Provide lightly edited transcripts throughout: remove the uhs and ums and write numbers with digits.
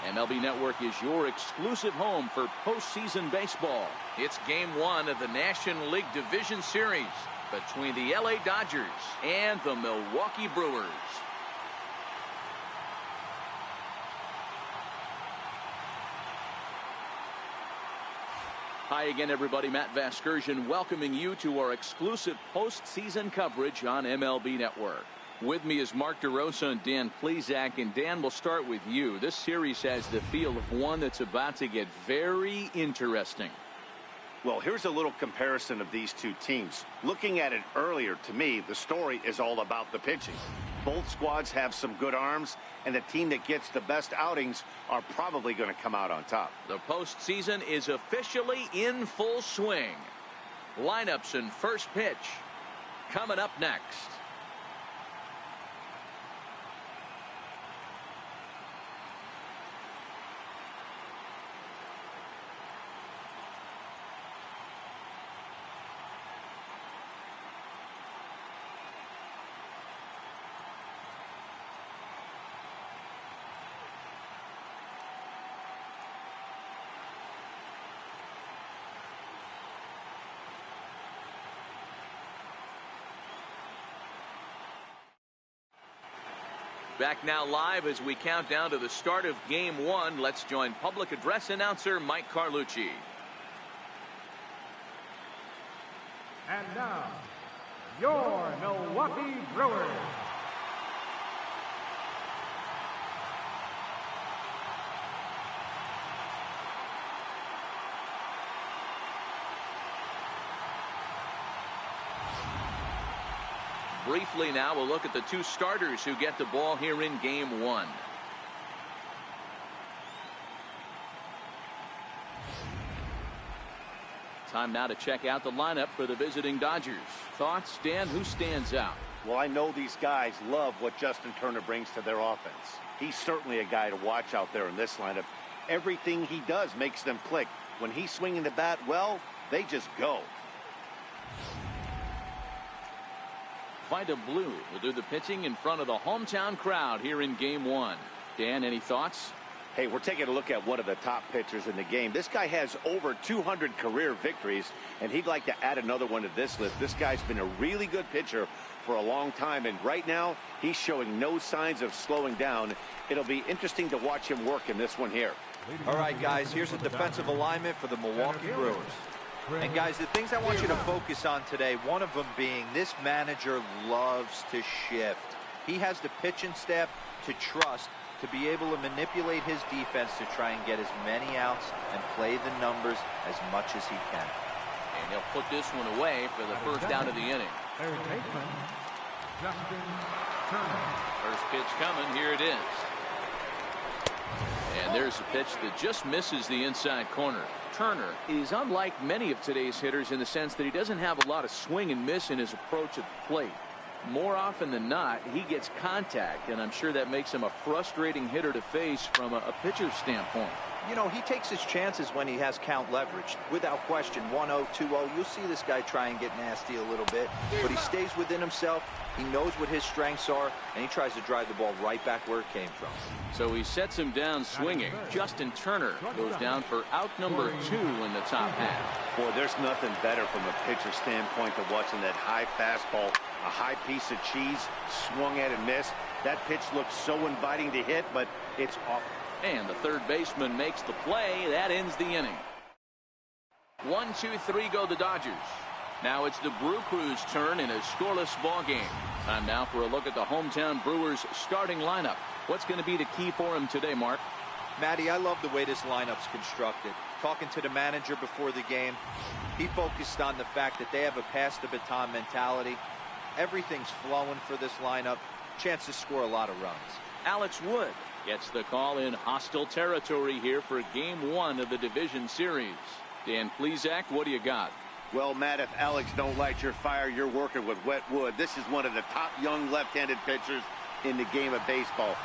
MLB Network is your exclusive home for postseason baseball. It's Game 1 of the National League Division Series between the LA Dodgers and the Milwaukee Brewers. Hi again, everybody. Matt Vasgersian welcoming you to our exclusive postseason coverage on MLB Network. With me is Mark DeRosa and Dan Plesac. And Dan, we'll start with you. This series has the feel of one that's about to get very interesting. Well, here's a little comparison of these two teams. Looking at it earlier, to me, the story is all about the pitching. Both squads have some good arms, and the team that gets the best outings are probably going to come out on top. The postseason is officially in full swing. Lineups and first pitch coming up next. Back now live as we count down to the start of Game 1. Let's join public address announcer Mike Carlucci. And now, your Milwaukee Brewers. Briefly now, we'll look at the two starters who get the ball here in Game 1. Time now to check out the lineup for the visiting Dodgers. Thoughts, Dan? Who stands out? Well, I know these guys love what Justin Turner brings to their offense. He's certainly a guy to watch out there in this lineup. Everything he does makes them click. When he's swinging the bat well, they just go. Vida Blue will do the pitching in front of the hometown crowd here in Game 1. Dan, any thoughts? Hey, we're taking a look at one of the top pitchers in the game. This guy has over 200 career victories, and he'd like to add another one to this list. This guy's been a really good pitcher for a long time, and right now he's showing no signs of slowing down. It'll be interesting to watch him work in this one here. All right, guys, here's a defensive alignment for the Milwaukee Brewers. And guys, the things I want you to focus on today, one of them being this manager loves to shift. He has the pitching staff to trust to be able to manipulate his defense to try and get as many outs and play the numbers as much as he can. And he'll put this one away for the first out of the inning. Third baseman, Justin Turner. First pitch coming. Here it is. And there's a pitch that just misses the inside corner. Turner is unlike many of today's hitters in the sense that he doesn't have a lot of swing and miss in his approach at the plate. More often than not, he gets contact, and I'm sure that makes him a frustrating hitter to face from a pitcher's standpoint. You know, he takes his chances when he has count leverage. Without question, 1-0, 2-0, you'll see this guy try and get nasty a little bit, but he stays within himself. He knows what his strengths are, and he tries to drive the ball right back where it came from. So he sets him down swinging. Justin Turner goes down for out number 2 in the top half. Boy, there's nothing better from a pitcher standpoint than watching that high fastball, a high piece of cheese, swung at and missed. That pitch looks so inviting to hit, but it's off. And the third baseman makes the play. That ends the inning. 1, 2, 3 go the Dodgers. Now it's the Brew Crew's turn in a scoreless ball game. Time now for a look at the hometown Brewers starting lineup. What's going to be the key for him today, Mark? Matty, I love the way this lineup's constructed. Talking to the manager before the game, he focused on the fact that they have a pass the baton mentality. Everything's flowing for this lineup. Chance to score a lot of runs. Alex Wood gets the call in hostile territory here for Game 1 of the division series. Dan Plesac, what do you got? Well, Matt, if Alex don't light your fire, you're working with wet wood. This is one of the top young left-handed pitchers in the game of baseball.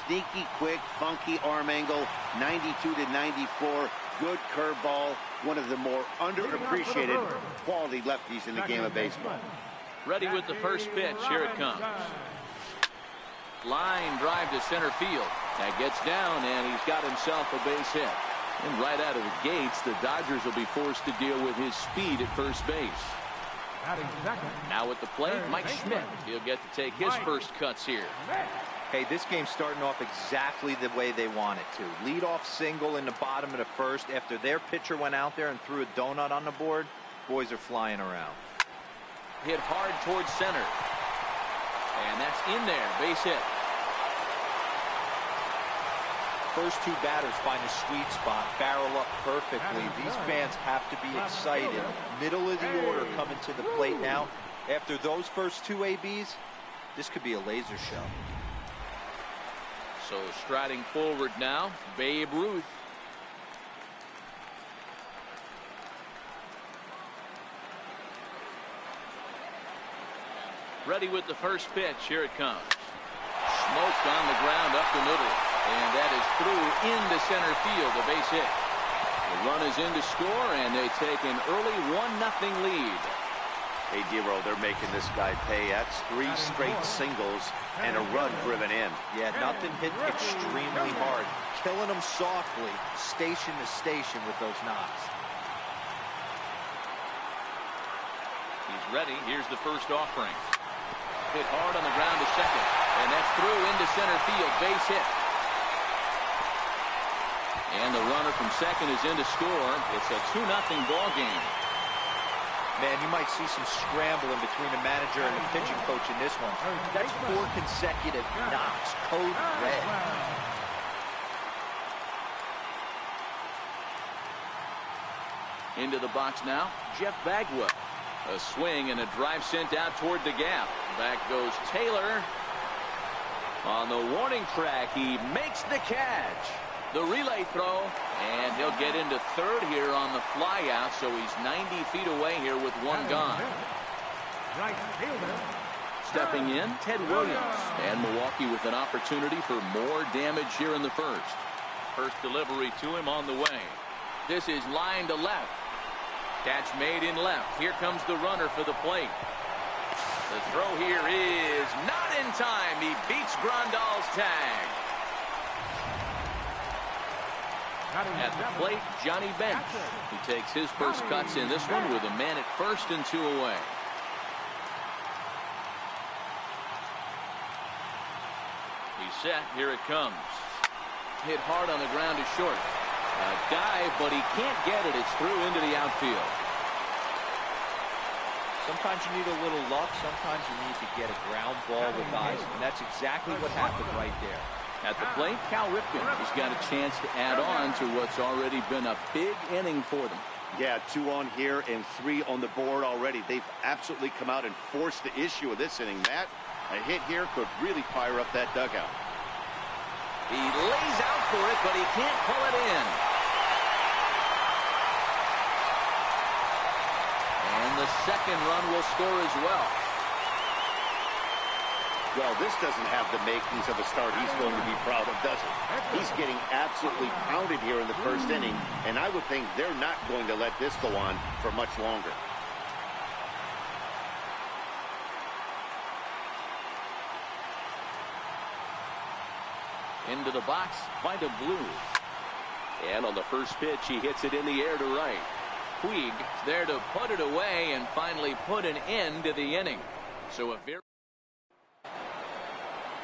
Sneaky, quick, funky arm angle, 92 to 94, good curveball. One of the more underappreciated quality lefties in the game of baseball. Ready with the first pitch. Here it comes. Line drive to center field. That gets down, and he's got himself a base hit. And right out of the gates, the Dodgers will be forced to deal with his speed at first base. Now at the plate, Mike Schmidt. He'll get to take his first cuts here. Hey, this game's starting off exactly the way they want it to. Lead-off single in the bottom of the first. After their pitcher went out there and threw a donut on the board, boys are flying around. Hit hard towards center. And that's in there. Base hit. First two batters find a sweet spot, barrel up perfectly. These fans have to be excited. Middle of the order coming to the plate now. After those first two ABs, this could be a laser show. So striding forward now, Babe Ruth. Ready with the first pitch. Here it comes. Smoked on the ground up the middle. And that is through into center field, a base hit. The run is in to score, and they take an early 1-0 lead. Hey, D-Roll, they're making this guy pay. That's 3 straight singles and a run driven in. Yeah, nothing hit extremely hard. Killing them softly, station to station with those knocks. He's ready. Here's the first offering. Hit hard on the ground to second. And that's through into center field. Base hit. And the runner from second is in to score. It's a 2-0 ball game. Man, you might see some scrambling between the manager and the pitching coach in this one. That's 4 consecutive knocks. Code red. Into the box now, Jeff Bagwell. A swing and a drive sent out toward the gap. Back goes Taylor. On the warning track, he makes the catch. The relay throw, and he'll get into third here on the flyout, so he's 90 feet away here with one gone. Stepping in, Ted Williams, and Milwaukee with an opportunity for more damage here in the first. First delivery to him on the way. This is line to left. Catch made in left. Here comes the runner for the plate. The throw here is not in time. He beats Grandal's tag. At the plate, Johnny Bench, who takes his first cuts in this one with a man at first and 2 away. He's set. Here it comes. Hit hard on the ground to short. A dive, but he can't get it. It's through into the outfield. Sometimes you need a little luck. Sometimes you need to get a ground ball with eyes. And that's exactly what happened right there. At the plate, Cal Ripken has got a chance to add on to what's already been a big inning for them. Yeah, 2 on here and 3 on the board already. They've absolutely come out and forced the issue of this inning. Matt, a hit here could really fire up that dugout. He lays out for it, but he can't pull it in. And the second run will score as well. Well, this doesn't have the makings of a start he's going to be proud of, does it? He's getting absolutely pounded here in the first inning, and I would think they're not going to let this go on for much longer. Into the box, find a blue. And on the first pitch, he hits it in the air to right. Puig there to put it away and finally put an end to the inning.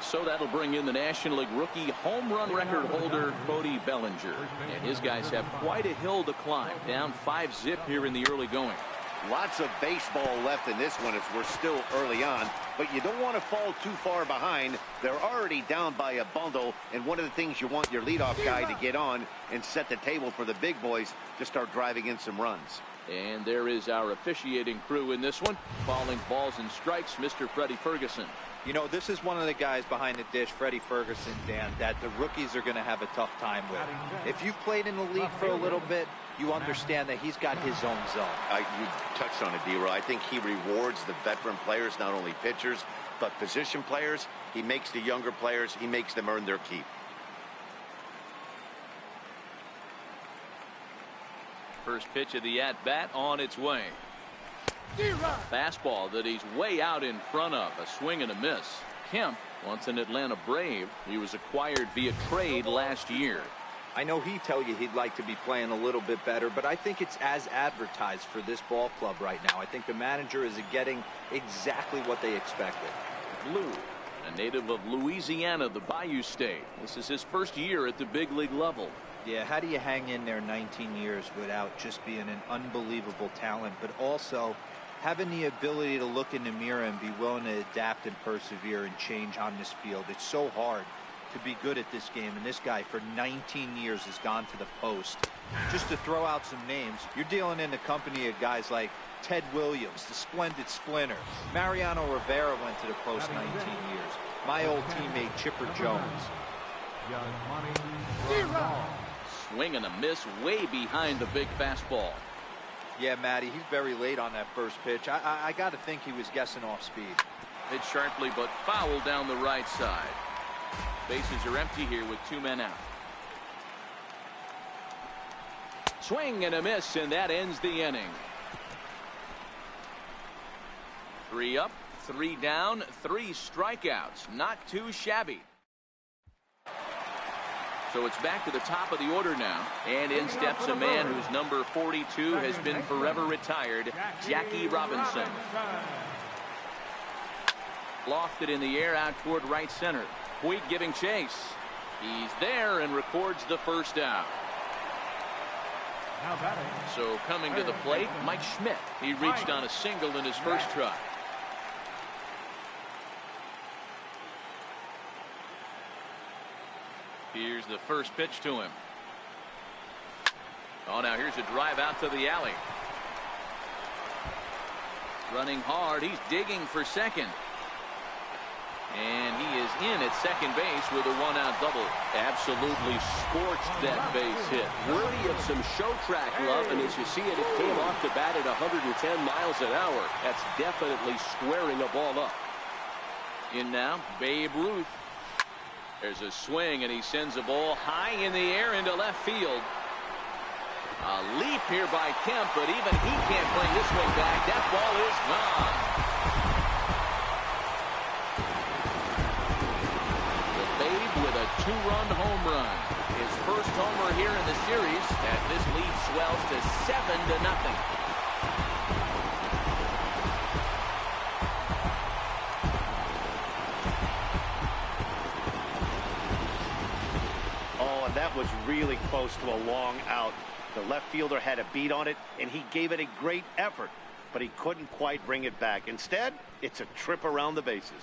So that'll bring in the National League rookie home run record holder Cody Bellinger. And his guys have quite a hill to climb. Down 5-0 here in the early going. Lots of baseball left in this one as we're still early on, but you don't want to fall too far behind. They're already down by a bundle, and one of the things you want your leadoff guy to get on and set the table for the big boys to start driving in some runs. And there is our officiating crew in this one, calling balls and strikes, Mr. Freddie Ferguson. You know, this is one of the guys behind the dish, Freddie Ferguson, Dan, that the rookies are going to have a tough time with. If you've played in the league for a little bit, you understand that he's got his own zone. You touched on it, D-Roy. I think he rewards the veteran players, not only pitchers, but position players. He makes the younger players, he makes them earn their keep. First pitch of the at-bat on its way. Fastball that he's way out in front of. A swing and a miss. Kemp, once an Atlanta Brave, he was acquired via trade last year. I know he'd tell you he'd like to be playing a little bit better, but I think it's as advertised for this ball club right now. I think the manager is getting exactly what they expected. Blue, a native of Louisiana, the Bayou State. This is his first year at the big league level. Yeah, how do you hang in there 19 years without just being an unbelievable talent, but also having the ability to look in the mirror and be willing to adapt and persevere and change on this field? It's so hard to be good at this game, and this guy for 19 years has gone to the post. Just to throw out some names, you're dealing in the company of guys like Ted Williams, the splendid splinter. Mariano Rivera went to the post 19 years. My old teammate Chipper Jones. Swing and a miss way behind the big fastball. Yeah, Matty, he's very late on that first pitch. I got to think he was guessing off speed. Hit sharply, but foul down the right side. Bases are empty here with 2 men out. Swing and a miss, and that ends the inning. 3 up, 3 down, 3 strikeouts. Not too shabby. So it's back to the top of the order now. And in steps a man whose number 42 has been forever retired, Jackie Robinson. Lofted in the air out toward right center. Puig giving chase. He's there and records the first out. So coming to the plate, Mike Schmidt. He reached on a single in his first try. Here's the first pitch to him. Oh, now here's a drive out to the alley. Running hard. He's digging for second. And he is in at second base with a 1-out double. Absolutely scorched that base hit. Worthy of some show track love, and as you see it, it came off the bat at 110 miles an hour. That's definitely squaring a ball up. In now, Babe Ruth. There's a swing, and he sends a ball high in the air into left field. A leap here by Kemp, but even he can't bring this one back. That ball is gone. The Babe with a 2-run home run. His first homer here in the series, as this lead swells to 7-0. That was really close to a long out. The left fielder had a beat on it, and he gave it a great effort, but he couldn't quite bring it back. Instead, it's a trip around the bases.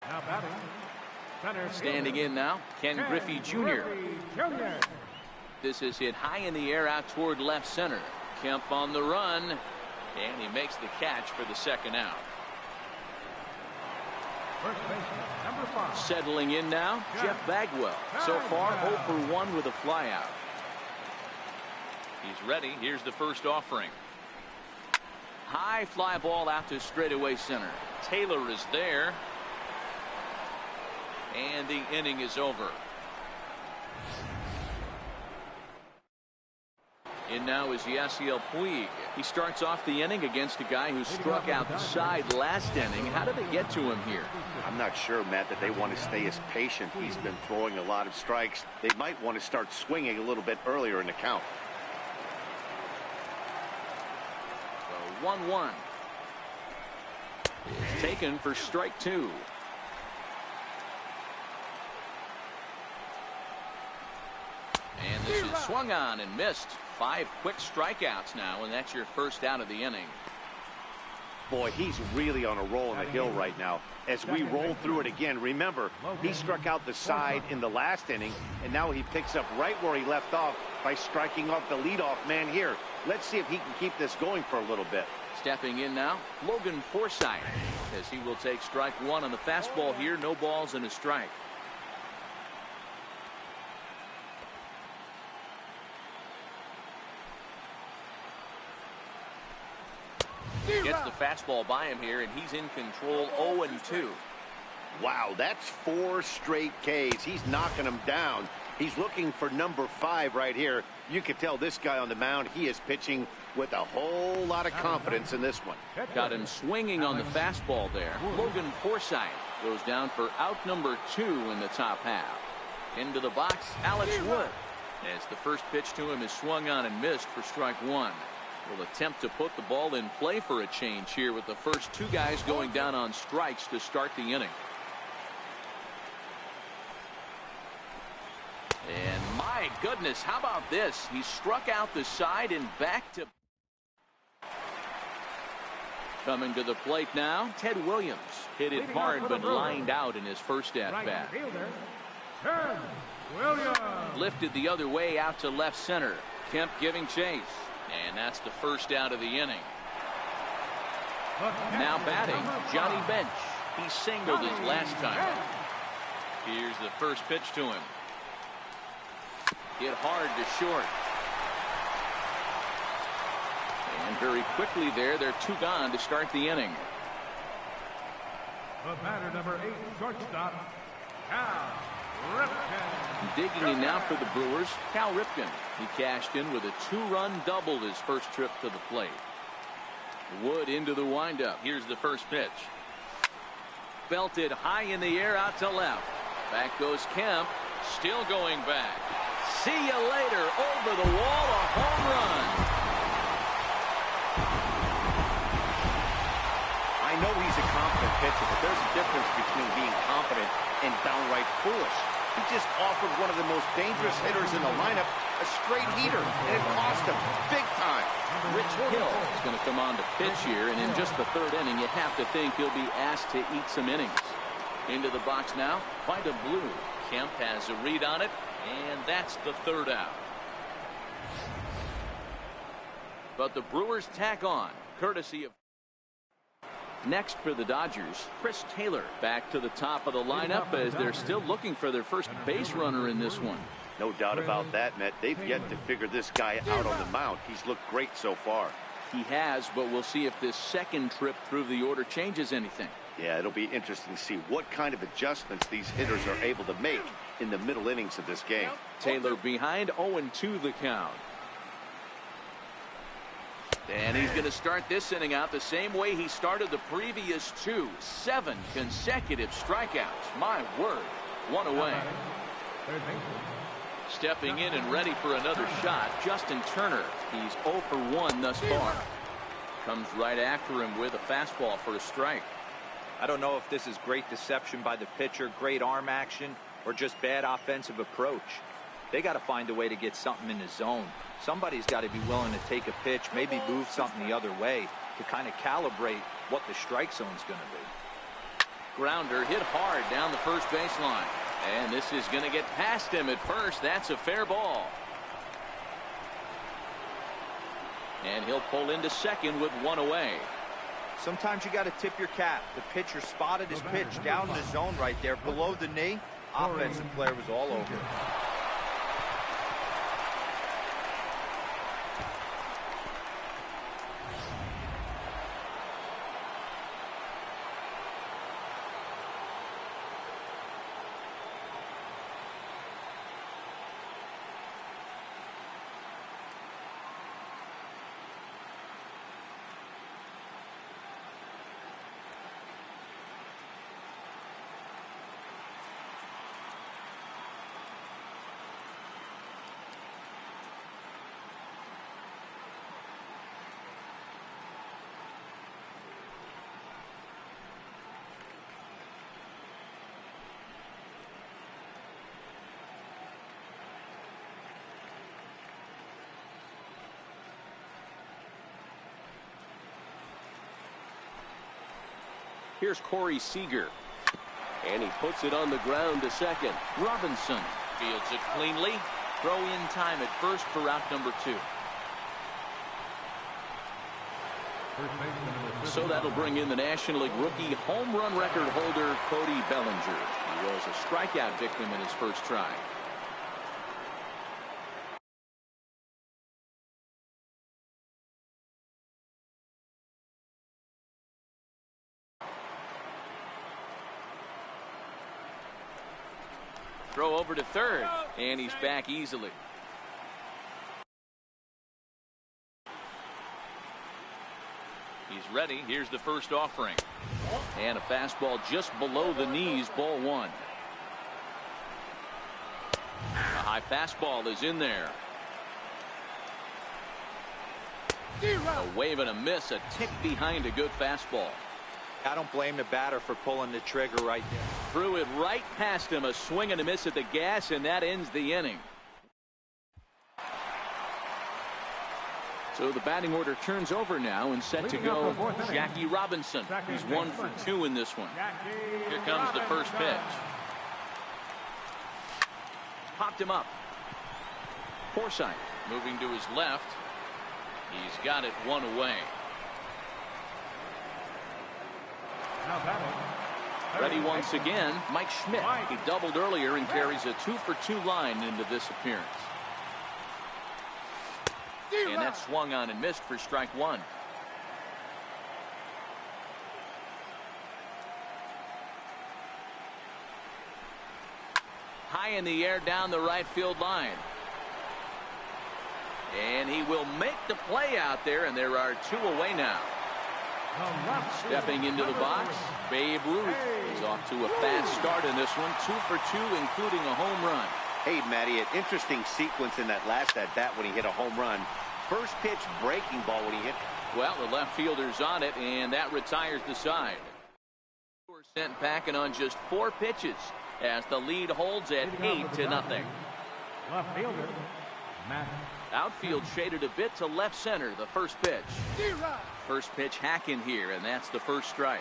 Now batting, center Standing in now, Ken Griffey Jr. This is hit high in the air out toward left center. Kemp on the run, and he makes the catch for the second out. First baseman, number 5. Settling in now, Jeff Bagwell. So far, 0 for 1 with a flyout. He's ready. Here's the first offering. High fly ball out to straightaway center. Taylor is there. And the inning is over. In now is Yasiel Puig. He starts off the inning against a guy who struck outside last inning. How did they get to him here? I'm not sure, Matt, that they want to stay as patient. He's been throwing a lot of strikes. They might want to start swinging a little bit earlier in the count. 1-1. It's taken for strike 2. And this is swung on and missed. 5 quick strikeouts now, and that's your first out of the inning. Boy, he's really on a roll on the hill right now. As we roll through it again, remember, he struck out the side in the last inning, and now he picks up right where he left off by striking off the leadoff man here. Let's see if he can keep this going for a little bit. Stepping in now, Logan Forsythe, as he will take strike 1 on the fastball here. No balls and a strike. Gets the fastball by him here, and he's in control. 0-2. Wow, that's 4 straight Ks. He's knocking them down. He's looking for number 5 right here. You can tell this guy on the mound, he is pitching with a whole lot of confidence in this one. Got him swinging on the fastball there. Logan Forsythe goes down for out number 2 in the top half. Into the box, Alex Wood, as the first pitch to him is swung on and missed for strike 1. Will attempt to put the ball in play for a change here with the first 2 guys going down on strikes to start the inning. And my goodness, how about this? He struck out the side and back to. Coming to the plate now, Ted Williams. Hit it hard but lined out in his first at-bat. Lifted the other way out to left center. Kemp giving chase. And that's the first out of the inning. Now batting, Johnny Bench. He singled his last time up. Here's the first pitch to him. Hit hard to short. And very quickly there, they're 2 gone to start the inning. The batter, number 8, shortstop, Cal Ripken. Digging in now for the Brewers, Cal Ripken. He cashed in with a 2-run double his first trip to the plate. Wood into the windup. Here's the first pitch. Belted high in the air out to left. Back goes Kemp. Still going back. See you later. Over the wall, a home run. I know he's a confident pitcher, but there's a difference between being confident and downright foolish. He just offered one of the most dangerous hitters in the lineup a straight heater, and it cost him big time. Rich Hill is going to come on to pitch here, and in just the 3rd inning, you have to think he'll be asked to eat some innings. Into the box now by the Blue. Kemp has a read on it, and that's the 3rd out. But the Brewers tack on, courtesy of. Next for the Dodgers, Chris Taylor back to the top of the lineup as they're still looking for their first base runner in this one. No doubt about that, Matt. They've yet to figure this guy out on the mound. He's looked great so far. He has, but we'll see if this second trip through the order changes anything. Yeah, it'll be interesting to see what kind of adjustments these hitters are able to make in the middle innings of this game. Taylor behind, 0-2 the count. And he's going to start this inning out the same way he started the previous 2. 7 consecutive strikeouts. My word. 1 away. Stepping in and ready for another shot, Justin Turner. He's 0 for 1 thus far. Comes right after him with a fastball for a strike. I don't know if this is great deception by the pitcher, great arm action, or just bad offensive approach. They got to find a way to get something in the zone. Somebody's got to be willing to take a pitch, maybe move something the other way to kind of calibrate what the strike zone's going to be. Grounder hit hard down the first baseline. And this is going to get past him at first. That's a fair ball. And he'll pull into second with 1 away. Sometimes you got to tip your cap. The pitcher spotted his pitch down in the zone right there below the knee. Offensive player was all over it. Here's Corey Seager. And he puts it on the ground to second. Robinson fields it cleanly. Throw in time at first for route number 2. So that'll bring in the National League rookie home run record holder Cody Bellinger. He was a strikeout victim in his first try. Throw over to third, and he's back easily. He's ready. Here's the first offering. And a fastball just below the knees, ball 1. A high fastball is in there. A wave and a miss, a tick behind a good fastball. I don't blame the batter for pulling the trigger right there. Threw it right past him, a swing and a miss at the gas, and that ends the inning. So the batting order turns over now and set to go Jackie Robinson. He's 1 for 2 in this one. Here comes the first pitch. Popped him up. Forsythe moving to his left. He's got it 1 away. Ready once again, Mike Schmidt. He doubled earlier and carries a 2 for 2 line into this appearance. And that swung on and missed for strike 1. High in the air down the right field line. And he will make the play out there, and there are 2 away now. Stepping into the box, Babe Ruth is off to a fast start in this one. 2 for 2, including a home run. Hey, Matty, an interesting sequence in that last at-bat when he hit a home run. First pitch breaking ball when he hit. Well, the left fielder's on it, and that retires the side. Sent packing on just 4 pitches as the lead holds at 8-0. Left fielder, Madden. Outfield shaded a bit to left center, the first pitch. First pitch hacking here, and that's the first strike.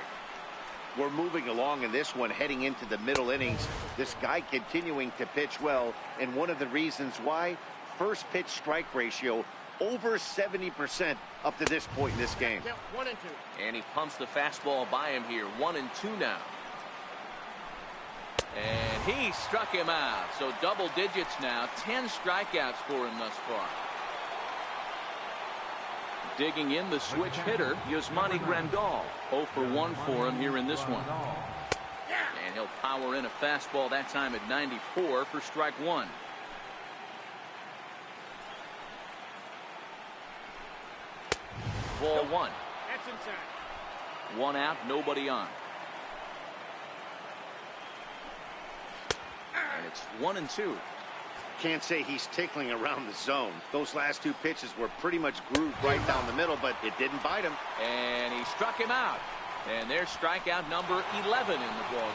We're moving along in this one, heading into the middle innings. This guy continuing to pitch well, and one of the reasons why, first pitch strike ratio over 70% up to this point in this game. 1 and 2. And he pumps the fastball by him here. 1 and 2 now. And he struck him out. So double digits now. 10 strikeouts for him thus far. Digging in the switch hitter, Yasmani Grandal. 0 for 1 for him here in this one. And he'll power in a fastball that time at 94 for strike 1. Ball 1. That's inside. 1 out, nobody on. And it's 1 and 2. Can't say he's tickling around the zone. Those last 2 pitches were pretty much grooved right down the middle, but it didn't bite him. And he struck him out. And there's strikeout number 11 in the ball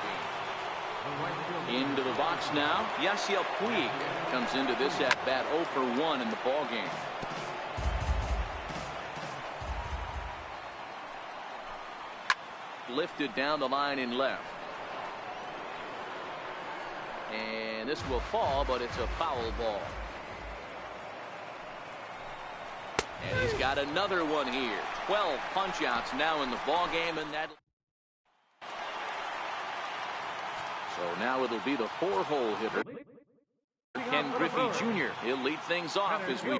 game. Into the box now, Yasiel Puig comes into this at bat 0 for 1 in the ball game. Lifted down the line in left. And this will fall, but it's a foul ball. And he's got another one here. 12 punch-outs now in the ball game, and that. So now it'll be the 4-hole hitter, Ken Griffey Jr. He'll lead things off as we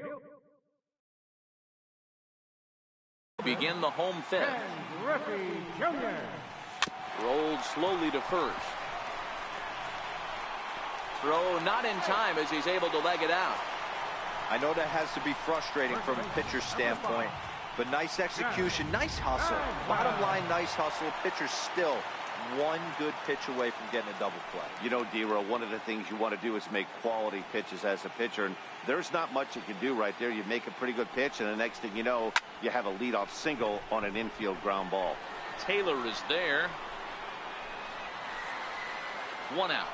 begin the home fifth. Griffey Jr. Rolled slowly to first. Throw not in time as he's able to leg it out. I know that has to be frustrating from a pitcher's standpoint, but nice execution, nice hustle. Bottom line, nice hustle. Pitcher's still 1 good pitch away from getting a double play. You know, D-Row, one of the things you want to do is make quality pitches as a pitcher, and there's not much you can do right there. You make a pretty good pitch, and the next thing you know, you have a leadoff single on an infield ground ball. Taylor is there. 1 out.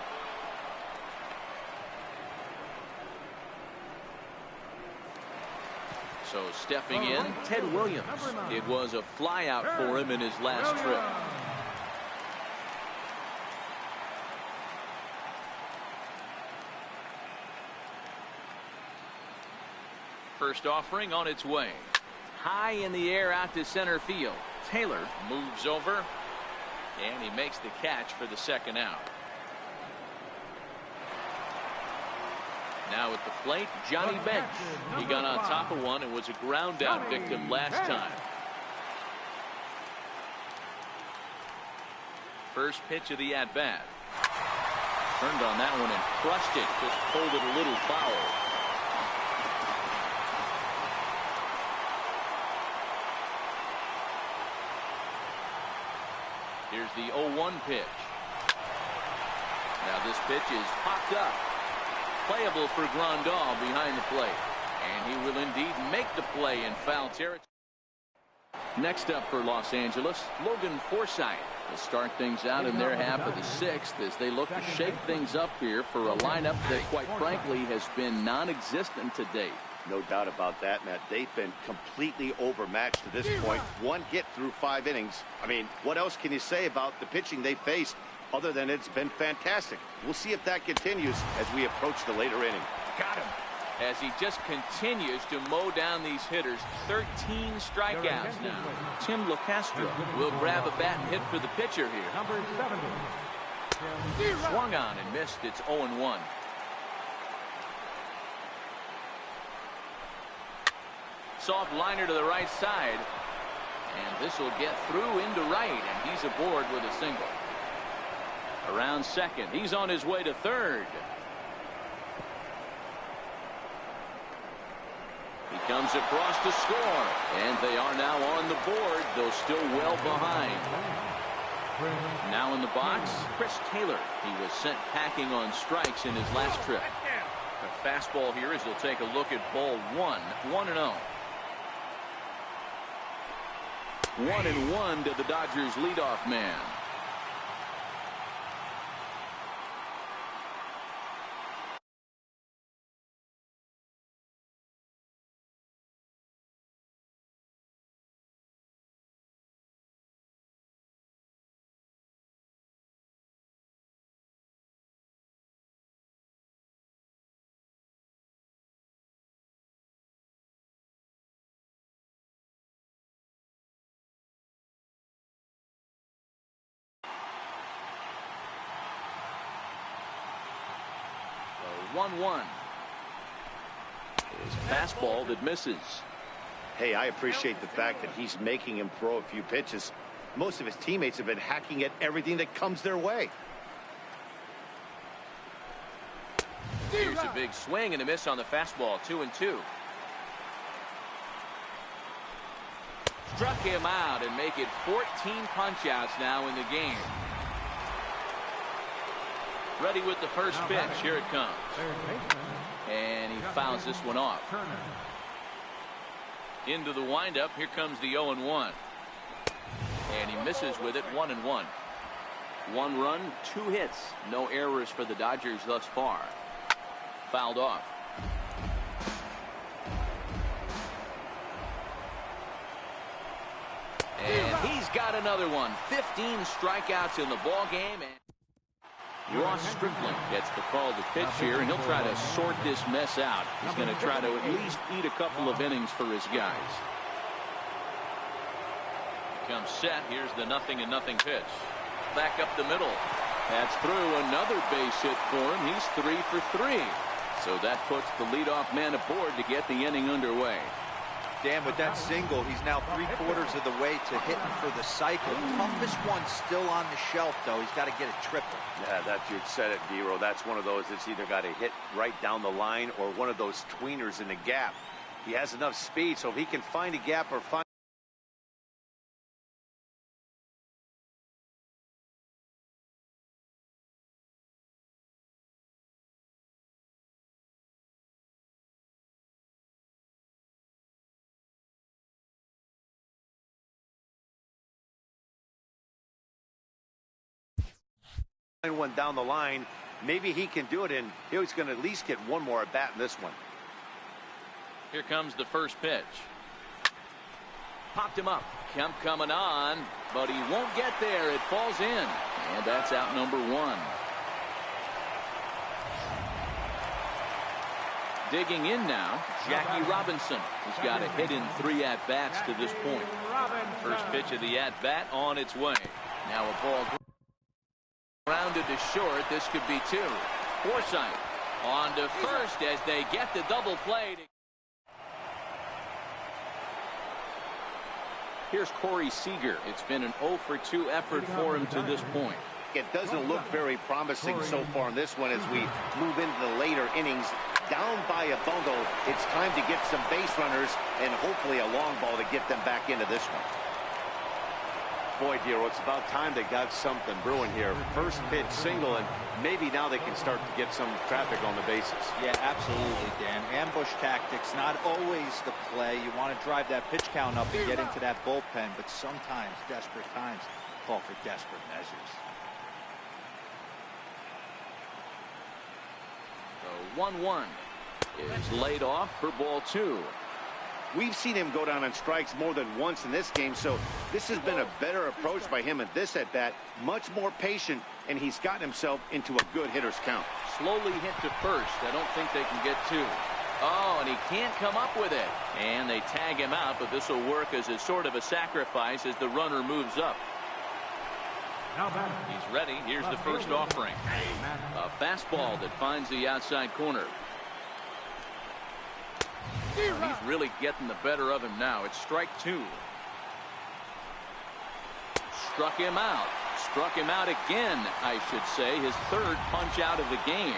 So stepping in, Ted Williams. It was a fly out for him in his last trip. First offering on its way. High in the air out to center field. Taylor moves over, and he makes the catch for the second out. Now at the plate, Johnny Bench. He got on top of one and was a ground out victim last time. First pitch of the at-bat. Turned on that one and crushed it. Just pulled it a little foul. Here's the 0-1 pitch. Now this pitch is popped up. Playable for Gran behind the plate. And he will indeed make the play in foul territory. Next up for Los Angeles, Logan Forsythe will start things out in their half of the sixth as they look to shake things up here for a lineup that, quite frankly, has been non-existent to date. No doubt about that, Matt. They've been completely overmatched to this point. One hit through 5 innings. I mean, what else can you say about the pitching they faced other than it's been fantastic? We'll see if that continues as we approach the later inning. Got him. As he just continues to mow down these hitters. 13 strikeouts now. Tim LaCastro will grab a bat and hit for the pitcher here. Number 70. Swung on and missed. It's 0-1. Soft liner to the right side. And this will get through into right, and he's aboard with a single. Around second. He's on his way to third. He comes across to score, and they are now on the board, though still well behind. Now in the box, Chris Taylor. He was sent packing on strikes in his last trip. A fastball here as he'll take a look at ball 1. 1-0. 1-1 to the Dodgers leadoff man. So 1-1. It's a fastball that misses. Hey, I appreciate the fact that he's making him throw a few pitches. Most of his teammates have been hacking at everything that comes their way. Here's a big swing and a miss on the fastball. 2-2. Struck him out and make it 14 punch-outs now in the game. Ready with the first pitch. Here it comes. And he fouls this one off. Into the windup. Here comes the 0-1. And he misses with it. 1-1. 1 run, 2 hits. No errors for the Dodgers thus far. Fouled off. And he's got another one. 15 strikeouts in the ball game. And Ross Stripling gets the call to pitch here, and he'll try to sort this mess out. He's going to try to at least eat a couple of innings for his guys. Comes set. Here's the 0-0 pitch. Back up the middle. That's through. Another base hit for him. He's 3 for 3. So that puts the leadoff man aboard to get the inning underway. Dan, with that single, he's now 3/4 of the way to hitting for the cycle. Toughest one still on the shelf, though. He's got to get a triple. Yeah, you said it, Dero. That's one of those that's either got to hit right down the line or one of those tweeners in the gap. He has enough speed, so if he can find a gap or find one down the line, maybe he can do it, and he's going to at least get one more at bat in this one. Here comes the first pitch. Popped him up. Kemp coming on, but he won't get there. It falls in, and that's out number 1. Digging in now, Jackie Robinson. He's got a hit in 3 at-bats to this point. First pitch of the at-bat on its way. Now a ball grounded to short. This could be 2. Forsythe on to first as they get the double play. Here's Corey Seager. It's been an 0 for 2 effort for him to this point. It doesn't look very promising so far in this one as we move into the later innings. Down by a bundle, it's time to get some base runners and hopefully a long ball to get them back into this one. Boy, Dero, it's about time they got something brewing here. First pitch single, and maybe now they can start to get some traffic on the bases. Yeah, absolutely, Dan. Ambush tactics, not always the play. You want to drive that pitch count up and get into that bullpen, but sometimes desperate times call for desperate measures. The 1-1 is laid off for ball 2. We've seen him go down on strikes more than once in this game, so this has been a better approach by him at this at-bat. Much more patient, and he's gotten himself into a good hitter's count. Slowly hit to first. I don't think they can get 2. Oh, and he can't come up with it. And they tag him out, but this will work as a sort of a sacrifice as the runner moves up. He's ready. Here's the first offering. A fastball that finds the outside corner. He's really getting the better of him now. It's strike 2. Struck him out. Struck him out again, I should say. His 3rd punch out of the game.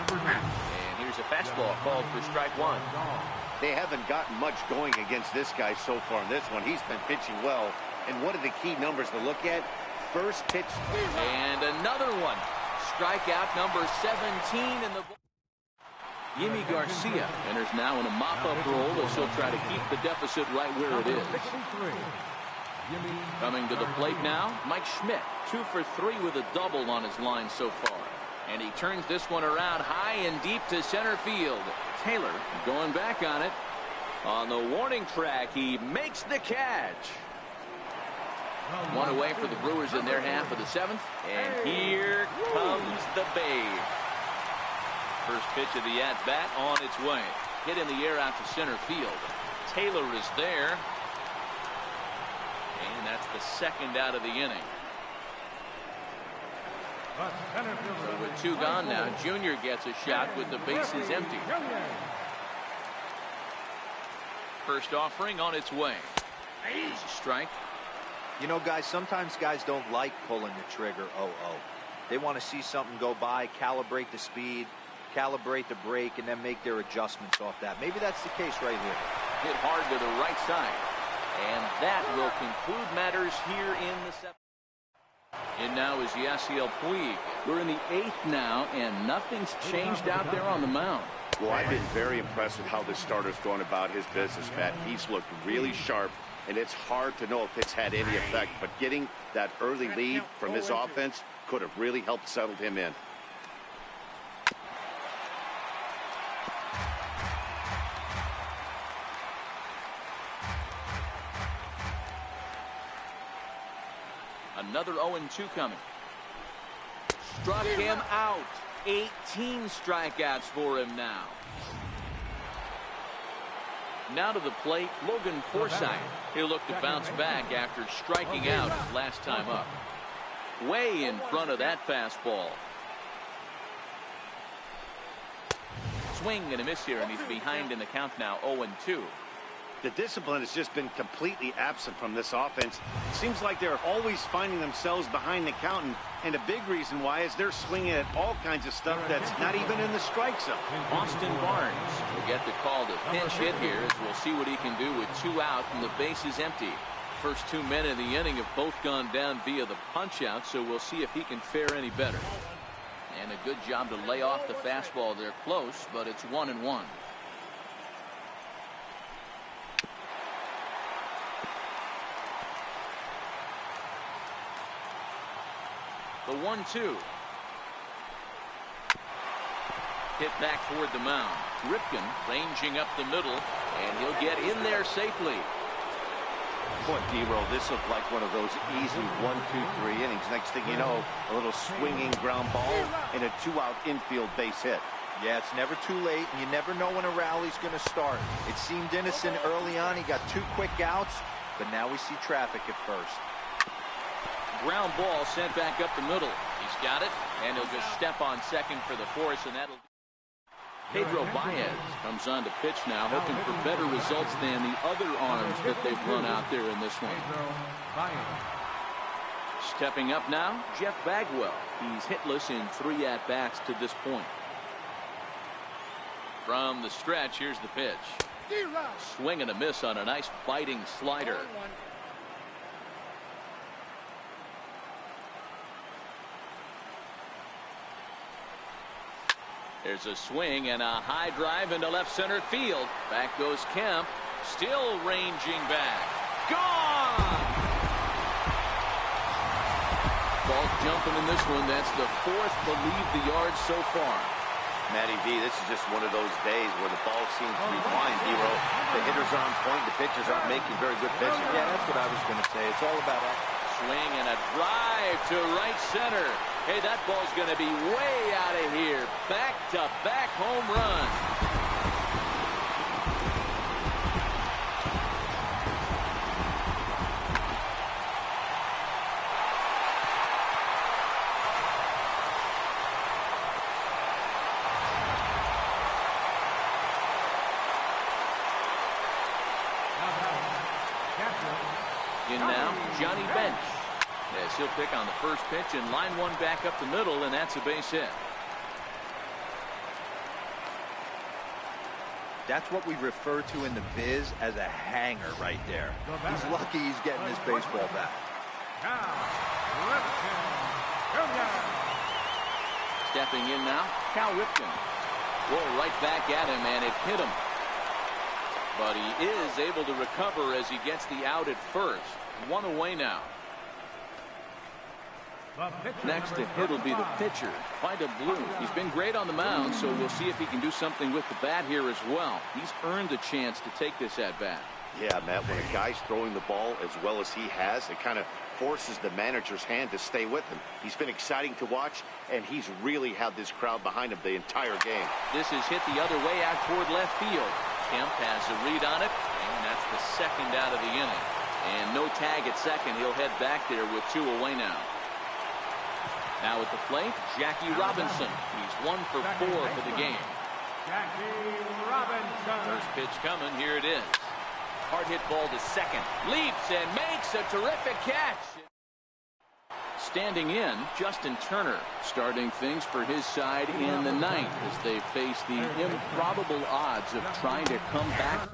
And here's a fastball called for strike 1. They haven't gotten much going against this guy so far in this one. He's been pitching well. And what are the key numbers to look at? First pitch. And another one. Strikeout number 17 in the ball. Yimi Garcia enters now in a mop-up role as he'll try to keep the deficit right where it is. Coming to the plate now, Mike Schmidt, 2 for 3 with a double on his line so far. And he turns this one around high and deep to center field. Taylor going back on it. On the warning track, he makes the catch. 1 away for the Brewers in their half of the 7th. And here comes the Babe. First pitch of the at-bat on its way. Hit in the air out to center field. Taylor is there. And that's the 2nd out of the inning. So with 2 gone now, Junior gets a shot with the bases empty. First offering on its way. It's a strike. You know, guys, sometimes guys don't like pulling the trigger 0-0. They want to see something go by, calibrate the speed, calibrate the brake, and then make their adjustments off that. Maybe that's the case right here. Hit hard to the right side. And that will conclude matters here in the 7th. And now is Yasiel Puig. We're in the 8th now, and nothing's changed out there on the mound. Well, I've been very impressed with how this starter's going about his business, Matt. He's looked really sharp, and it's hard to know if it's had any effect. But getting that early lead from his offense could have really helped settle him in. Another 0-2 coming. Struck him out. 18 strikeouts for him now. Now to the plate, Logan Forsythe. He'll look to bounce back after striking out his last time up. Way in front of that fastball. Swing and a miss here, and he's behind in the count now, 0-2. The discipline has just been completely absent from this offense. It seems like they're always finding themselves behind the count, and a big reason why is they're swinging at all kinds of stuff that's not even in the strike zone. Austin Barnes will get the call to pinch hit here as we'll see what he can do with 2 out and the bases empty. First 2 men in the inning have both gone down via the punch out, so we'll see if he can fare any better. And a good job to lay off the fastball. They're close, but it's 1-1. The 1-2. Hit back toward the mound. Ripken ranging up the middle, and he'll get in there safely. Boy, D-Roll, this looked like one of those easy 1, 2, 3 innings. Next thing you know, a little swinging ground ball and a 2-out infield base hit. Yeah, it's never too late, and you never know when a rally's going to start. It seemed innocent early on. He got 2 quick outs, but now we see traffic at first. Ground ball sent back up the middle. He's got it, and he'll just step on second for the force, and that'll... Pedro Baez comes on to pitch now, hoping for better results than the other arms that they've run out there in this one. Stepping up now, Jeff Bagwell. He's hitless in 3 at-bats to this point. From the stretch, here's the pitch. Swing and a miss on a nice biting slider. There's a swing and a high drive into left center field. Back goes Kemp, still ranging back. Gone! Ball jumping in this one. That's the 4th to leave the yard so far. Matty V, this is just one of those days where the ball seems to be flying, Hero. The hitters are on point, the pitchers aren't making very good pitching. Yeah, that's what I was going to say. It's all about it. Swing and a drive to right center. Hey, that ball's going to be way out of here. Back-to-back home run. In now, Johnny Bench. Yes, he'll pick on the first pitch and line one back up the middle, and that's a base hit. That's what we refer to in the biz as a hanger right there. He's lucky he's getting his baseball back. Stepping in now, Cal Ripken. Roll right back at him, and it hit him. But he is able to recover as he gets the out at first. 1 away now. Next to hit will be the pitcher, Vida Blue. He's been great on the mound, so we'll see if he can do something with the bat here as well. He's earned a chance to take this at bat. Yeah, Matt, when a guy's throwing the ball as well as he has, it kind of forces the manager's hand to stay with him. He's been exciting to watch, and he's really had this crowd behind him the entire game. This is hit the other way out toward left field. Kemp has a read on it, and that's the second out of the inning. And no tag at second. He'll head back there with 2 away now. Now at the plate, Jackie Robinson. He's 1 for 4 for the game. Jackie Robinson. First pitch coming. Here it is. Hard hit ball to second. Leaps and makes a terrific catch. Standing in, Justin Turner starting things for his side in the 9th as they face the improbable odds of trying to come back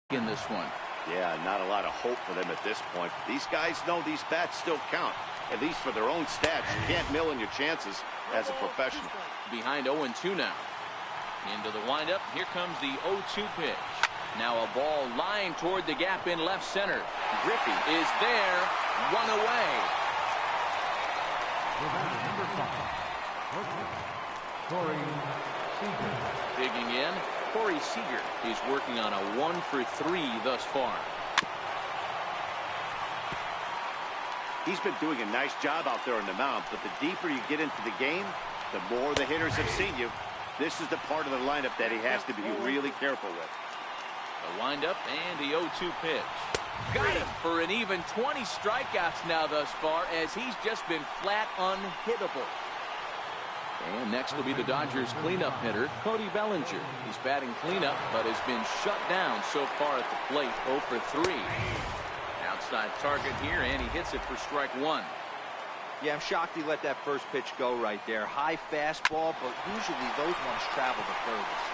in this one. Yeah, not a lot of hope for them at this point. These guys know these bats still count, at least for their own stats. You can't mill in your chances as a professional. Behind 0-2 now. Into the windup. Here comes the 0-2 pitch. Now a ball lined toward the gap in left center. Griffey is there. 1 away. Digging in, Corey Seager. He's working on a 1 for 3 thus far. He's been doing a nice job out there on the mound, but the deeper you get into the game, the more the hitters have seen you. This is the part of the lineup that he has to be really careful with. The windup and the 0-2 pitch. Got him for an even 20 strikeouts now thus far, as he's just been flat unhittable. And next will be the Dodgers cleanup hitter, Cody Bellinger. He's batting cleanup, but has been shut down so far at the plate. 0 for 3. Outside target here, and he hits it for strike 1. Yeah, I'm shocked he let that first pitch go right there. High fastball, but usually those ones travel the furthest.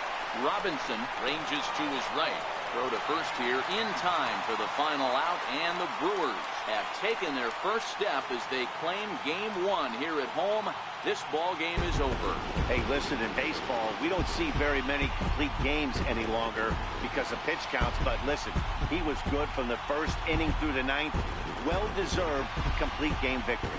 Robinson ranges to his right. Throw to first here in time for the final out, and the Brewers have taken their first step as they claim game 1 here at home. This ball game is over. Hey, listen, in baseball, we don't see very many complete games any longer because of pitch counts, but listen, he was good from the first inning through the 9th. Well-deserved complete game victory.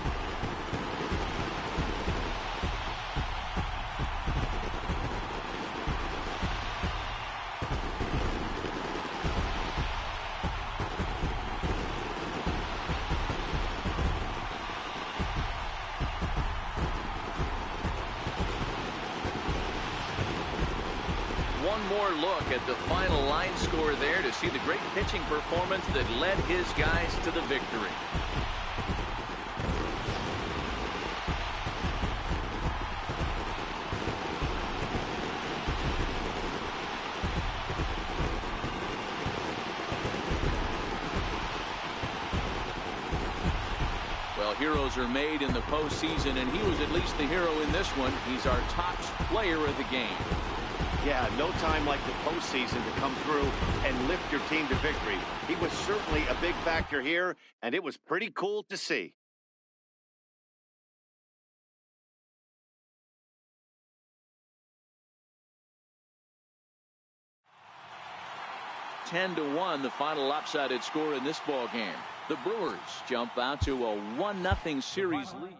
more look at the final line score there to see the great pitching performance that led his guys to the victory. Well, heroes are made in the postseason, and he was at least the hero in this one. He's our top player of the game. Yeah, no time like the postseason to come through and lift your team to victory. He was certainly a big factor here, and it was pretty cool to see. 10-1, the final lopsided score in this ball game. The Brewers jump out to a 1-0 series lead.